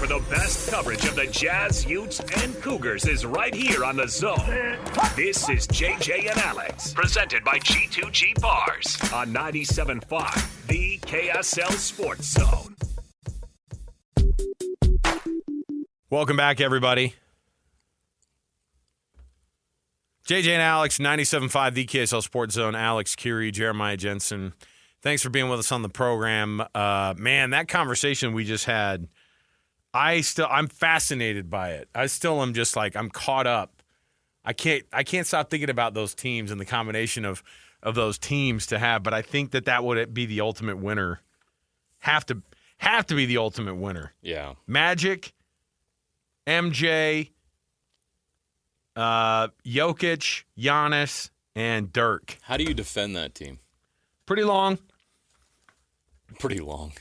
for the best coverage of the Jazz, Utes, and Cougars is right here on The Zone. This is JJ and Alex, presented by G2G Bars on 97.5, the KSL Sports Zone. Welcome back, everybody. JJ and Alex, 97.5, the KSL Sports Zone. Alex Curie, Jeremiah Jensen. Thanks for being with us on the program. Man, that conversation we just had, I'm fascinated by it. I still am just like, I'm caught up. I can't stop thinking about those teams and the combination of those teams to have, but I think that would be the ultimate winner. Have to be the ultimate winner. Yeah. Magic, MJ, Jokic, Giannis, and Dirk. How do you defend that team? Pretty long. Pretty long.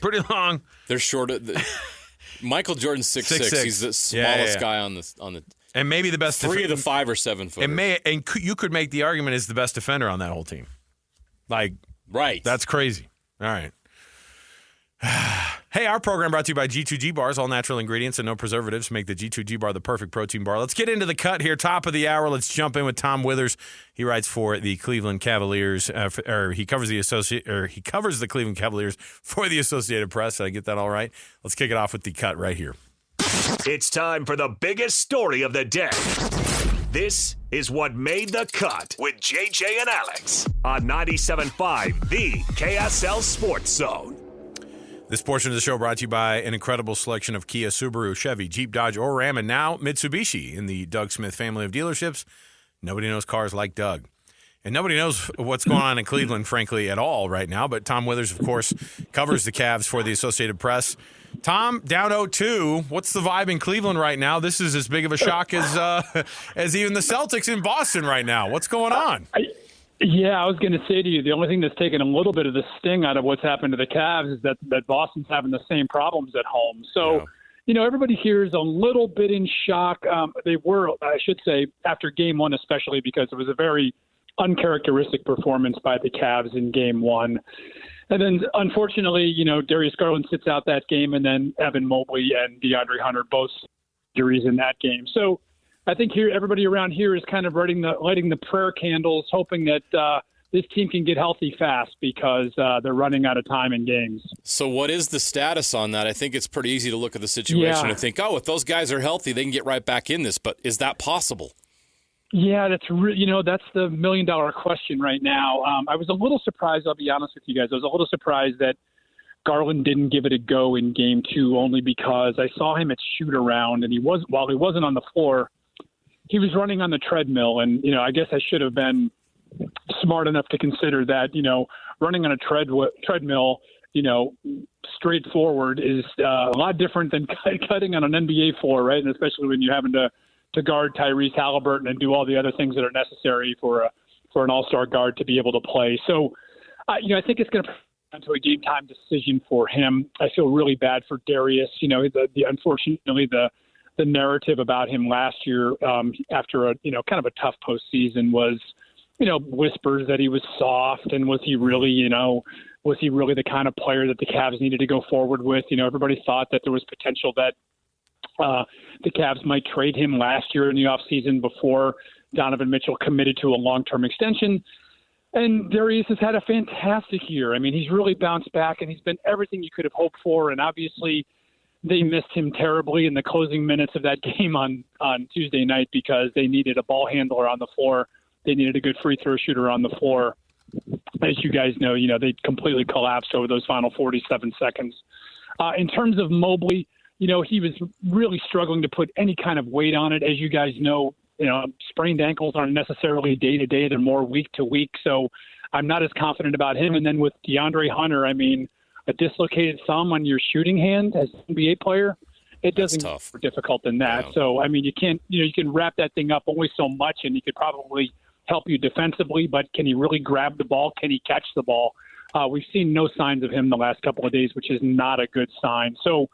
They're short. Michael Jordan's 6'6". He's the smallest guy on the. And maybe the best. 3 of the 5 or 7 footers. And you could make the argument is the best defender on that whole team. Like, right. That's crazy. All right. Hey, our program brought to you by G2G Bars. All natural ingredients and no preservatives make the G2G Bar the perfect protein bar. Let's get into the cut here. Top of the hour. Let's jump in with Tom Withers. He writes for the Cleveland Cavaliers. He covers the Cleveland Cavaliers for the Associated Press. Did I get that all right? Let's kick it off with the cut right here. It's time for the biggest story of the day. This is what made the cut with JJ and Alex on 97.5, the KSL Sports Zone. This portion of the show brought to you by an incredible selection of Kia, Subaru, Chevy, Jeep, Dodge, or Ram, and now Mitsubishi in the Doug Smith family of dealerships. Nobody knows cars like Doug. And nobody knows what's going on in Cleveland, frankly, at all right now. But Tom Withers, of course, covers the Cavs for the Associated Press. Tom, down 0-2. What's the vibe in Cleveland right now? This is as big of a shock as even the Celtics in Boston right now. What's going on? Yeah, I was going to say to you, the only thing that's taken a little bit of the sting out of what's happened to the Cavs is that Boston's having the same problems at home. So, everybody here is a little bit in shock. They were, I should say, after Game 1 especially, because it was a very uncharacteristic performance by the Cavs in Game 1. And then, unfortunately, Darius Garland sits out that game, and then Evan Mobley and DeAndre Hunter both injuries in that game. So, I think here everybody around here is kind of lighting the prayer candles, hoping that this team can get healthy fast because they're running out of time in games. So what is the status on that? I think it's pretty easy to look at the situation and think, if those guys are healthy, they can get right back in this. But is that possible? Yeah, that's the $1 million question right now. I was a little surprised, I'll be honest with you guys. I was a little surprised that Garland didn't give it a go in Game 2 only because I saw him at shoot-around, and while he wasn't on the floor, he was running on the treadmill, and, I guess I should have been smart enough to consider that, running on a treadmill, straightforward is a lot different than cutting on an NBA floor, right? And especially when you're having to guard Tyrese Halliburton and do all the other things that are necessary for an all-star guard to be able to play. So, I think it's going to come to a game-time decision for him. I feel really bad for Darius. Unfortunately, the narrative about him last year after a kind of a tough postseason was whispers that he was soft, and was he really the kind of player that the Cavs needed to go forward with? Everybody thought that there was potential that the Cavs might trade him last year in the offseason before Donovan Mitchell committed to a long-term extension. And Darius has had a fantastic year. I mean, he's really bounced back, and he's been everything you could have hoped for, and obviously they missed him terribly in the closing minutes of that game on Tuesday night because they needed a ball handler on the floor. They needed a good free throw shooter on the floor. As you guys know, they completely collapsed over those final 47 seconds. In terms of Mobley, he was really struggling to put any kind of weight on it. As you guys know, sprained ankles aren't necessarily day-to-day. They're more week-to-week. So I'm not as confident about him. And then with DeAndre Hunter, I mean, a dislocated thumb on your shooting hand as an NBA player, it doesn't get more difficult than that. Yeah. So, I mean, you can wrap that thing up only so much, and he could probably help you defensively, but can he really grab the ball? Can he catch the ball? We've seen no signs of him the last couple of days, which is not a good sign. So,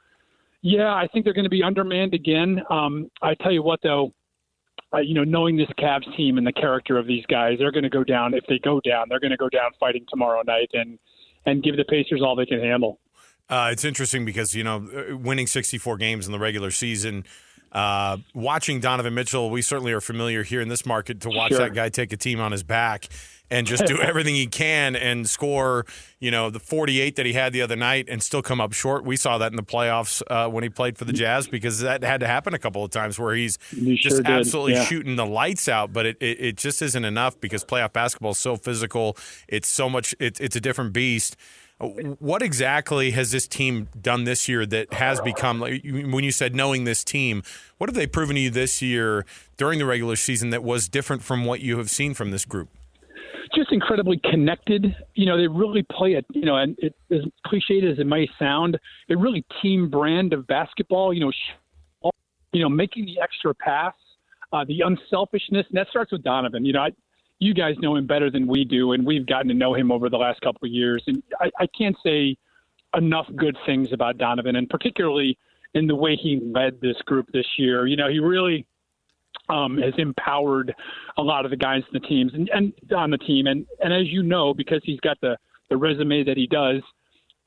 yeah, I think they're going to be undermanned again. I tell you what, though, knowing this Cavs team and the character of these guys, they're going to go down. If they go down, they're going to go down fighting tomorrow night and give the Pacers all they can handle. It's interesting because, winning 64 games in the regular season, watching Donovan Mitchell, we certainly are familiar here in this market to watch that guy take a team on his back and just do everything he can and score, the 48 that he had the other night and still come up short. We saw that in the playoffs when he played for the Jazz, because that had to happen a couple of times where he's just absolutely shooting the lights out, but it just isn't enough because playoff basketball is so physical. It's so much, it's a different beast. What exactly has this team done this year that has become, when you said knowing this team, what have they proven to you this year during the regular season that was different from what you have seen from this group? Just incredibly connected. They really play it, and it, as cliched as it may sound, a really team brand of basketball, making the extra pass, the unselfishness, and that starts with Donovan. You guys know him better than we do, and we've gotten to know him over the last couple of years. And I can't say enough good things about Donovan, and particularly in the way he led this group this year. He really has empowered a lot of the guys in the teams and on the team. And as you know, because he's got the resume that he does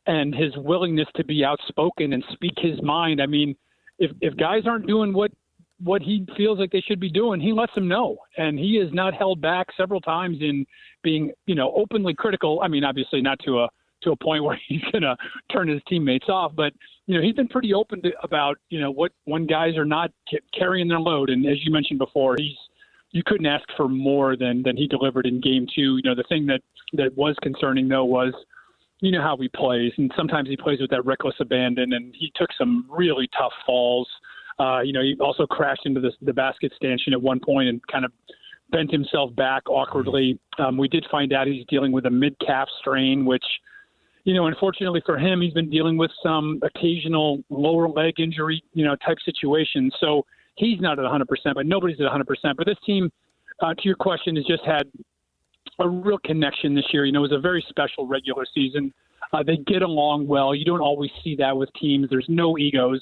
and his willingness to be outspoken and speak his mind. I mean, if guys aren't doing what he feels like they should be doing, he lets them know. And he has not held back several times in being, openly critical. I mean, obviously not to a point where he's going to turn his teammates off, but he's been pretty open about, when guys are not carrying their load. And as you mentioned before, you couldn't ask for more than he delivered in game 2. The thing that was concerning though was, how he plays, and sometimes he plays with that reckless abandon, and he took some really tough falls. He also crashed into the basket stanchion at one point and kind of bent himself back awkwardly. We did find out he's dealing with a mid-calf strain, which, unfortunately for him, he's been dealing with some occasional lower leg injury, type situations. So he's not at 100%, but nobody's at 100%. But this team, to your question, has just had a real connection this year. It was a very special regular season. They get along well. You don't always see that with teams. There's no egos.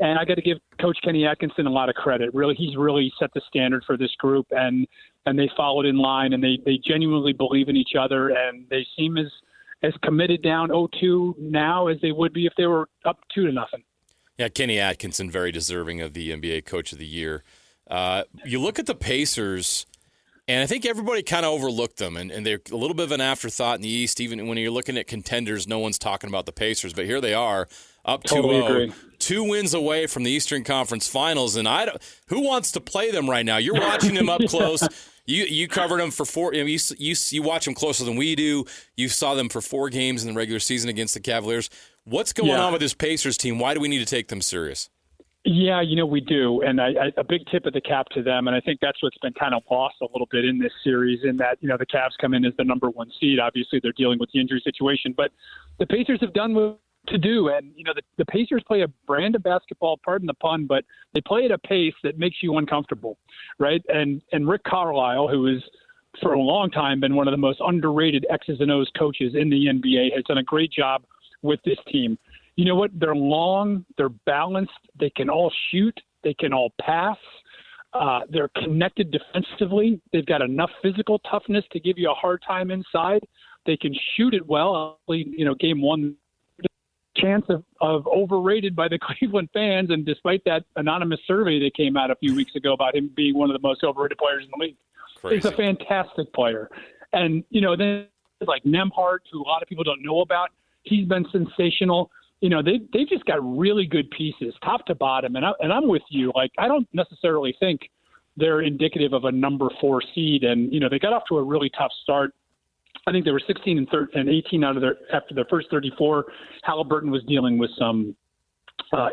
And I got to give Coach Kenny Atkinson a lot of credit. Really, he's really set the standard for this group, and they followed in line, and they genuinely believe in each other, and they seem as committed down 0-2 now as they would be if they were up 2-0. Yeah, Kenny Atkinson, very deserving of the NBA Coach of the Year. You look at the Pacers, and I think everybody kind of overlooked them, and they're a little bit of an afterthought in the East. Even when you're looking at contenders, no one's talking about the Pacers, but here they are, up 2-0, 2 wins away from the Eastern Conference Finals, and who wants to play them right now? You're watching them up close. You covered them for 4. You watch them closer than we do. You saw them for 4 games in the regular season against the Cavaliers. What's going on with this Pacers team? Why do we need to take them serious? Yeah, we do, and a big tip of the cap to them, and I think that's what's been kind of lost a little bit in this series, in that, the Cavs come in as the number 1 seed. Obviously, they're dealing with the injury situation, but the Pacers have done what to do, and the Pacers play a brand of basketball, pardon the pun, but they play at a pace that makes you uncomfortable, right? And Rick Carlisle, who is for a long time been one of the most underrated X's and O's coaches in the NBA, has done a great job with this team. You know what? They're long, they're balanced, they can all shoot, they can all pass. They're connected defensively. They've got enough physical toughness to give you a hard time inside. They can shoot it well. Game 1 chance of overrated by the Cleveland fans, and despite that anonymous survey that came out a few weeks ago about him being one of the most overrated players in the league. Crazy. He's a fantastic player. And, then like Nembhard, who a lot of people don't know about, he's been sensational. They've just got really good pieces, top to bottom. And I'm with you. Like, I don't necessarily think they're indicative of a number 4 seed. And, they got off to a really tough start. I think they were 16 and 18 after their first 34. Halliburton was dealing with some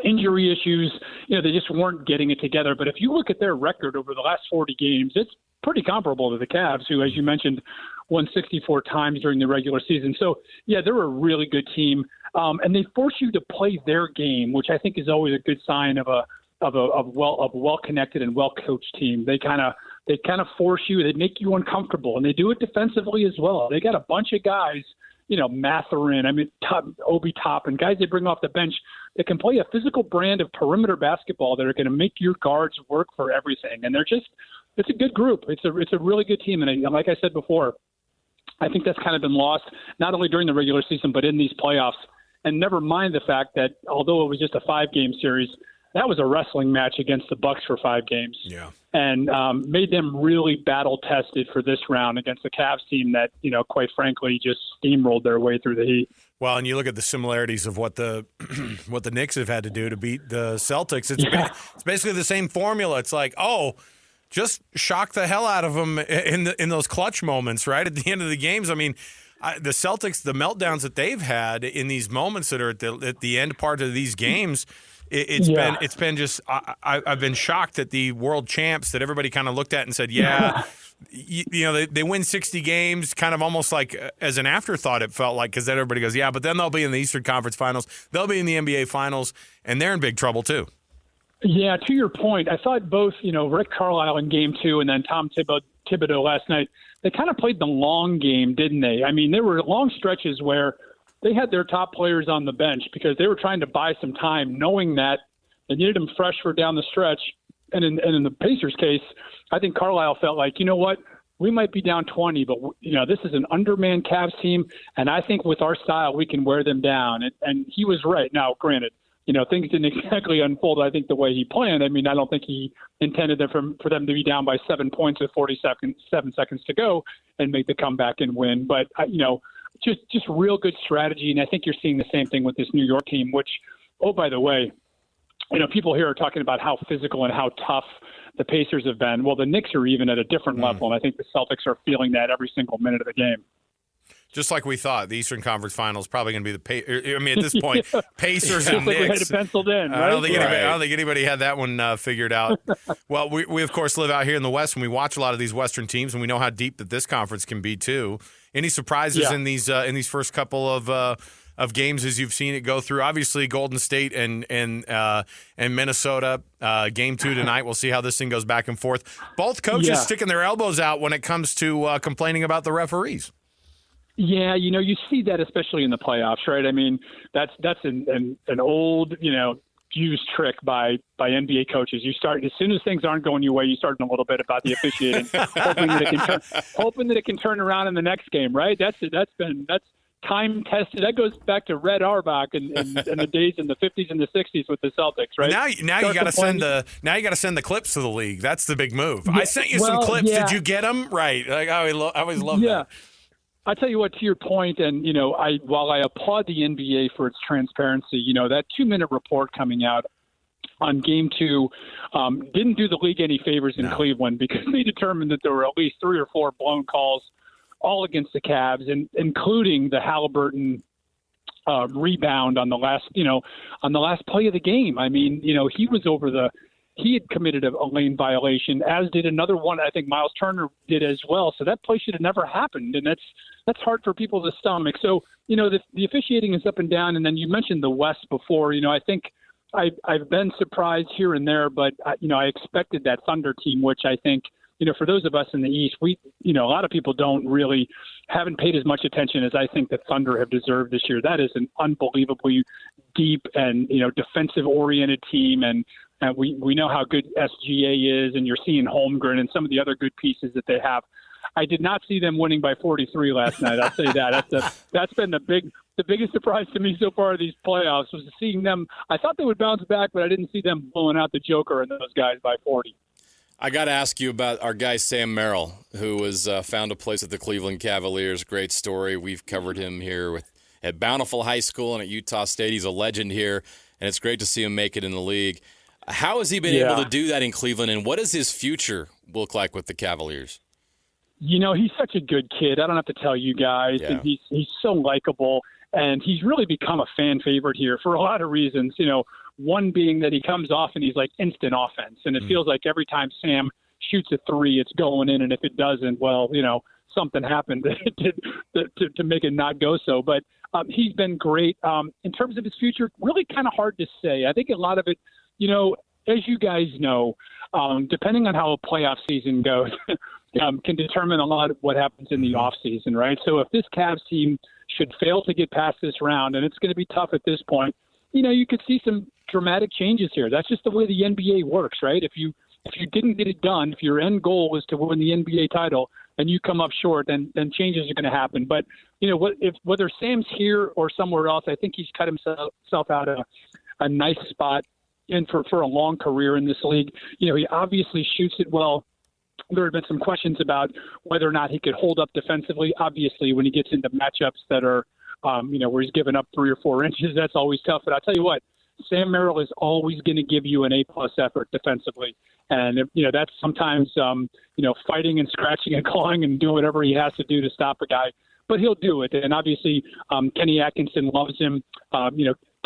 injury issues. They just weren't getting it together. But if you look at their record over the last 40 games, it's pretty comparable to the Cavs, who, as you mentioned, won 64 times during the regular season. So, yeah, they're a really good team. And they force you to play their game, which I think is always a good sign of a well-connected and well-coached team. They kind of force you. They make you uncomfortable, and they do it defensively as well. They got a bunch of guys, Mathurin, Obi Toppin, guys they bring off the bench that can play a physical brand of perimeter basketball that are going to make your guards work for everything. And it's a good group. It's a really good team. And like I said before, I think that's kind of been lost, not only during the regular season, but in these playoffs. And never mind the fact that although it was just a 5-game series, that was a wrestling match against the Bucks for 5 games. Yeah. And made them really battle-tested for this round against the Cavs team that, quite frankly, just steamrolled their way through the Heat. Well, and you look at the similarities of what the what the Knicks have had to do to beat the Celtics. It's basically the same formula. It's like, just shock the hell out of them in those clutch moments, right? At the end of the games. I mean, the Celtics, the meltdowns that they've had in these moments that are at the end part of these games, it's been just I've been shocked that the world champs that everybody kind of looked at and said, they win 60 games, kind of almost like as an afterthought. It felt like, because then everybody goes, but then they'll be in the Eastern Conference Finals, they'll be in the NBA Finals, and they're in big trouble too. Yeah, to your point, I thought both, Rick Carlisle in Game 2 and then Tom Thibodeau last night, they kind of played the long game, didn't they? I mean, there were long stretches where they had their top players on the bench because they were trying to buy some time, knowing that they needed them fresh for down the stretch. And in the Pacers case, I think Carlisle felt like, you know what, we might be down 20, but, this is an undermanned Cavs team, and I think with our style we can wear them down. And he was right. Now, granted, things didn't exactly unfold, I think, the way he planned. I mean, I don't think he intended for them to be down by 7 points with 7 seconds to go and make the comeback and win. But, just real good strategy. And I think you're seeing the same thing with this New York team, which, by the way, people here are talking about how physical and how tough the Pacers have been. Well, the Knicks are even at a different level, and I think the Celtics are feeling that every single minute of the game. Just like we thought, the Eastern Conference Finals probably going to be at this point, Pacers and Knicks. Like we had it penciled in, right? I don't think anybody had that one figured out. Well, we of course live out here in the West, and we watch a lot of these Western teams, and we know how deep that this conference can be too. Any surprises in these first couple of games as you've seen it go through? Obviously, Golden State and Minnesota. Game 2 tonight. We'll see how this thing goes back and forth. Both coaches sticking their elbows out when it comes to complaining about the referees. Yeah, you see that especially in the playoffs, right? I mean, that's an old, used trick by NBA coaches. You start as soon as things aren't going your way, you start a little bit about the officiating, hoping that it can turn around in the next game, right? That's time tested. That goes back to Red Auerbach and the days in the 50s and the 60s with the Celtics, right? Now you got to send the clips to the league. That's the big move. I sent you some clips. Did you get them? Right. Like I always love that. I tell you what, to your point, and while I applaud the NBA for its transparency, that 2-minute report coming out on Game 2 didn't do the league any favors in Cleveland, because they determined that there were at least 3 or 4 blown calls, all against the Cavs, and including the Halliburton rebound on the last play of the game. I mean, he was he had committed a lane violation, as did another one. I think Miles Turner did as well. So that play should have never happened, and that's hard for people to stomach. So the officiating is up and down. And then you mentioned the West before. I think I've been surprised here and there, but I expected that Thunder team, which I think for those of us in the East, a lot of people haven't paid as much attention as I think the Thunder have deserved this year. That is an unbelievably deep and defensive oriented team, and we know how good SGA is, and you're seeing Holmgren and some of the other good pieces that they have. I did not see them winning by 43 last night. I'll say that. That's been the biggest surprise to me so far of these playoffs, was seeing them. I thought they would bounce back, but I didn't see them blowing out the Joker and those guys by 40. I got to ask you about our guy Sam Merrill, who was found a place at the Cleveland Cavaliers. Great story. We've covered him here at Bountiful High School and at Utah State. He's a legend here, and it's great to see him make it in the league. How has he been able to do that in Cleveland, and what does his future look like with the Cavaliers? He's such a good kid. I don't have to tell you guys. Yeah. And he's so likable, and he's really become a fan favorite here for a lot of reasons. One being that he comes off and he's like instant offense, and it feels like every time Sam shoots a 3, it's going in, and if it doesn't, well, something happened to make it not go so. But he's been great. In terms of his future, really kind of hard to say. I think a lot of it, as you guys know, depending on how a playoff season goes, can determine a lot of what happens in the offseason, right? So if this Cavs team should fail to get past this round, and it's going to be tough at this point, you could see some dramatic changes here. That's just the way the NBA works, right? If you if you didn't get it done, if your end goal was to win the NBA title and you come up short, then changes are going to happen. But, whether Sam's here or somewhere else, I think he's cut himself out a nice spot in for a long career in this league. He obviously shoots it well. There have been some questions about whether or not he could hold up defensively. Obviously, when he gets into matchups that are, where he's given up 3 or 4 inches, that's always tough. But I'll tell you what, Sam Merrill is always going to give you an A-plus effort defensively. And, that's sometimes, fighting and scratching and clawing and doing whatever he has to do to stop a guy. But he'll do it. And obviously, Kenny Atkinson loves him.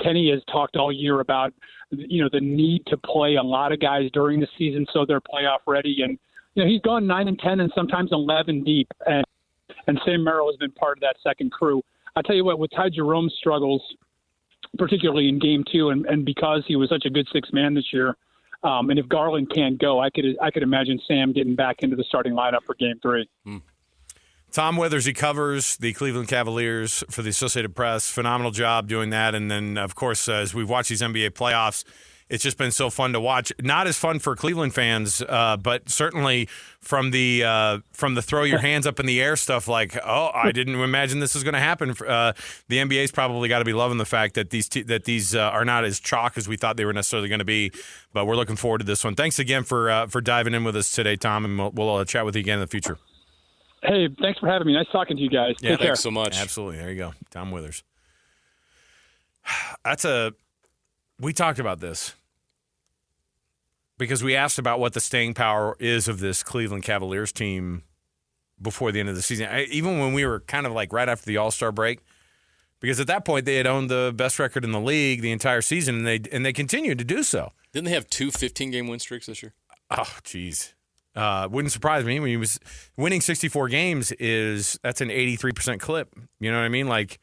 Kenny has talked all year about, the need to play a lot of guys during the season so they're playoff ready. And, he's gone 9 and 10 and sometimes 11 deep. And Sam Merrill has been part of that second crew. I'll tell you what, with Ty Jerome's struggles, particularly in Game 2, and because he was such a good sixth man this year, and if Garland can't go, I could imagine Sam getting back into the starting lineup for Game 3. Tom Withers, he covers the Cleveland Cavaliers for the Associated Press. Phenomenal job doing that. And then, of course, as we've watched these NBA playoffs, it's just been so fun to watch. Not as fun for Cleveland fans, but certainly from the throw your hands up in the air stuff. Like, I didn't imagine this was going to happen. The NBA's probably got to be loving the fact that these are not as chalk as we thought they were necessarily going to be. But we're looking forward to this one. Thanks again for diving in with us today, Tom, and we'll chat with you again in the future. Hey, thanks for having me. Nice talking to you guys. Yeah, Take care. Thanks so much. Absolutely. There you go. Tom Withers. We talked about this because we asked about what the staying power is of this Cleveland Cavaliers team before the end of the season. Even when we were kind of like right after the All-Star break, because at that point they had owned the best record in the league the entire season, and they continued to do so. Didn't they have 2 15-game win streaks this year? Oh, geez. Wouldn't surprise me. When he was winning 64 games, that's an 83% clip. You know what I mean? Like,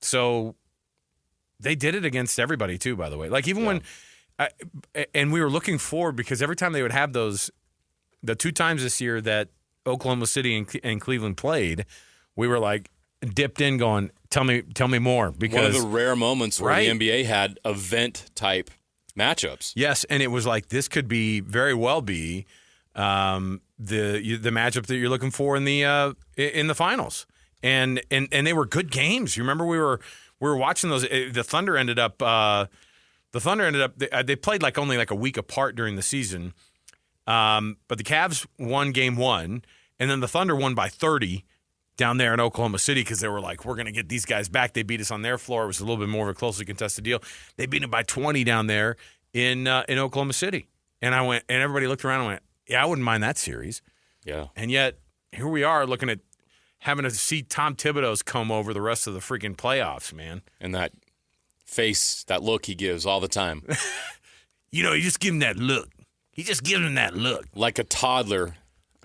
so they did it against everybody too, by the way. Like, even when and we were looking forward, because every time they would have the 2 times this year that Oklahoma City and Cleveland played, we were like dipped in going, tell me more. Because one of the rare moments where the NBA had event type matchups. Yes, and it was like, this could very well be the matchup that you're looking for in the finals, and they were good games. You remember we were watching those. The Thunder ended up they played only a week apart during the season, but the Cavs won Game 1, and then the Thunder won by 30 down there in Oklahoma City, because they were like, we're going to get these guys back. They beat us on their floor. It was a little bit more of a closely contested deal. They beat them by 20 down there in Oklahoma City, and everybody looked around and went, yeah, I wouldn't mind that series. Yeah. And yet, here we are looking at having to see Tom Thibodeau's come over the rest of the freaking playoffs, man. And that face, that look he gives all the time. You just give him that look. He just gives him that look. Like a toddler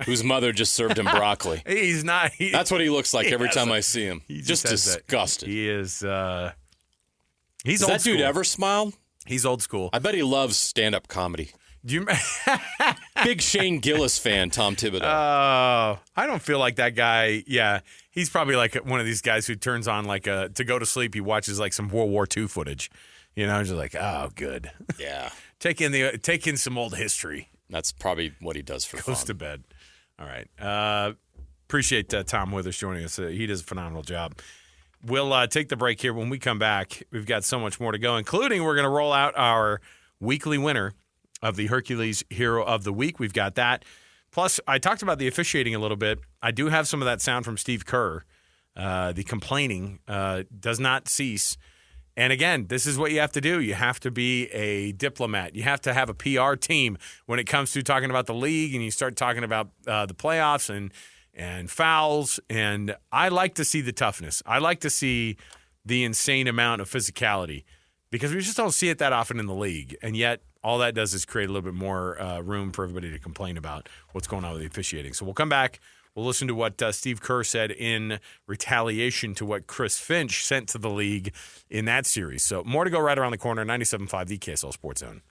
whose mother just served him broccoli. He's not. That's what he looks like every time I see him. Just disgusted. He is. He's Does old that school. dude ever smile? He's old school. I bet he loves stand-up comedy. Do you? Big Shane Gillis fan, Tom Thibodeau. I don't feel like that guy. Yeah, he's probably like one of these guys who turns on to go to sleep. He watches some World War II footage. Just like, oh, good. Yeah. Take in some old history. That's probably what he does for fun. Goes to bed. All right. Appreciate Tom Withers joining us. He does a phenomenal job. We'll take the break here. When we come back, we've got so much more to go, including we're going to roll out our weekly winner of the Hercules Hero of the Week. We've got that. Plus, I talked about the officiating a little bit. I do have some of that sound from Steve Kerr. The complaining does not cease. And again, this is what you have to do. You have to be a diplomat. You have to have a PR team when it comes to talking about the league, and you start talking about the playoffs and fouls. And I like to see the toughness. I like to see the insane amount of physicality, because we just don't see it that often in the league. And yet, all that does is create a little bit more room for everybody to complain about what's going on with the officiating. So we'll come back. We'll listen to what Steve Kerr said in retaliation to what Chris Finch sent to the league in that series. So more to go right around the corner. 97.5, the KSL Sports Zone.